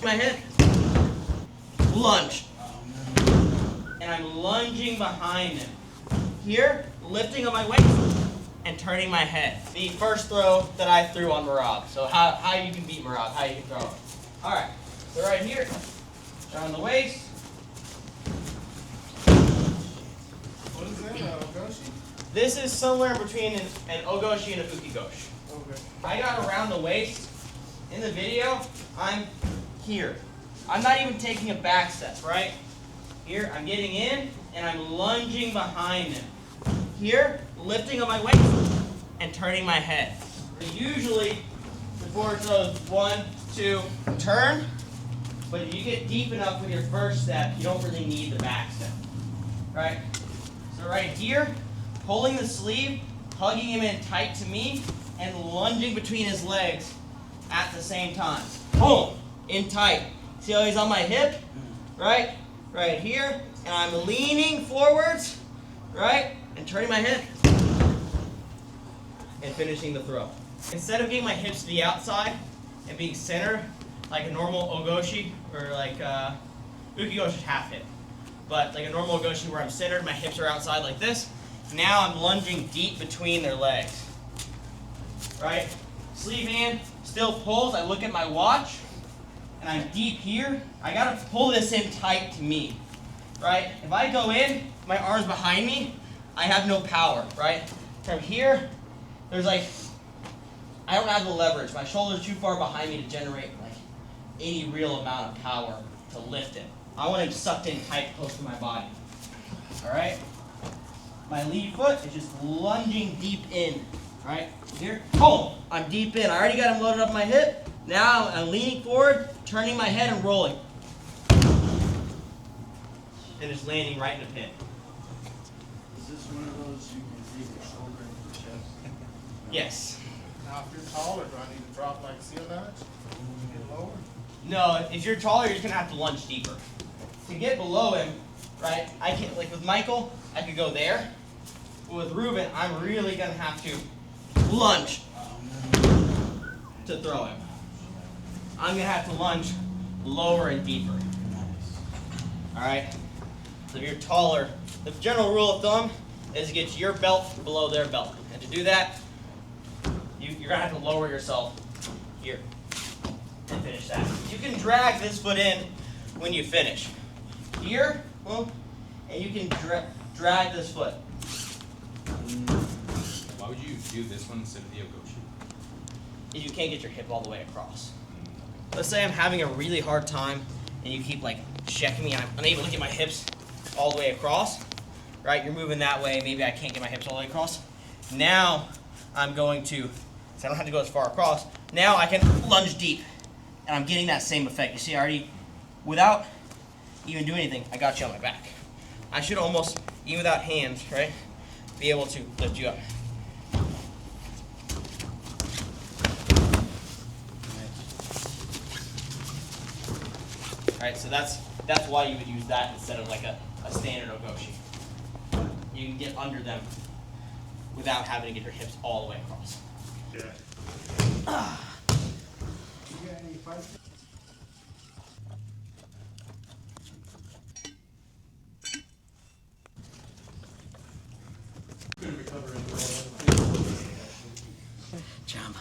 My head. Lunge. And I'm lunging behind him. Here, lifting up my waist and turning my head. The first throw that I threw on Merab. So how you can beat Merab, how you can throw him. All right, so right here, around the waist. What is that, O-goshi? This is somewhere between an O-goshi and an Uki Goshi. Okay. I got around the waist. In the video, I'm here. I'm not even taking a back step, right? Here, I'm getting in, and I'm lunging behind him. Here, lifting up my waist and turning my head. Usually, before it goes 1, 2, turn. But if you get deep enough with your first step, you don't really need the back step, right? So right here, pulling the sleeve, hugging him in tight to me, and lunging between his legs at the same time. Boom, in tight. See how he's on my hip, right? Right here, and I'm leaning forwards, right? And turning my head, and finishing the throw. Instead of getting my hips to the outside and being centered, like a normal Ogoshi, or like Uki Goshi half hip. But like a normal Ogoshi where I'm centered, my hips are outside like this. Now I'm lunging deep between their legs. Right? Sleeve hand still pulls. I look at my watch, and I'm deep here. I gotta pull this in tight to me. Right? If I go in, my arms behind me, I have no power, right? From here, there's like, I don't have the leverage. My shoulder's too far behind me to generate like any real amount of power to lift it. I want him sucked in tight close to my body. All right? My lead foot is just lunging deep in. Right? Here, boom, I'm deep in. I already got him loaded up my hip. Now I'm leaning forward, turning my head and rolling. And just landing right in the pin. Is this one of those you can leave your shoulder into the chest? Yes. Now, if you're taller, do I need to drop like seal notch? Get lower? No, if you're taller, you're just gonna have to lunge deeper. To get below him, right, I can, like with Michael, I could go there. But with Ruben, I'm really gonna have to lunge to throw him. I'm gonna have to lunge lower and deeper. All right? So if you're taller, the general rule of thumb is to get your belt below their belt. And to do that, you're gonna have to lower yourself here and finish that. You can drag this foot in when you finish. Here, boom, and you can drag this foot. Why would you do this one instead of the Ogoshi? If you can't get your hip all the way across. Let's say I'm having a really hard time and you keep like checking me and I'm unable to get my hips all the way across, right? You're moving that way, maybe I can't get my hips all the way across. Now I'm going to, so I don't have to go as far across, now I can lunge deep and I'm getting that same effect. You see, I already, without even doing anything, I got you on my back. I should almost, even without hands, right, be able to lift you up. All right, so that's why you would use that instead of like a standard Ogoshi. You can get under them without having to get your hips all the way across. Yeah. You got any fights? Gonna recover in the Jump.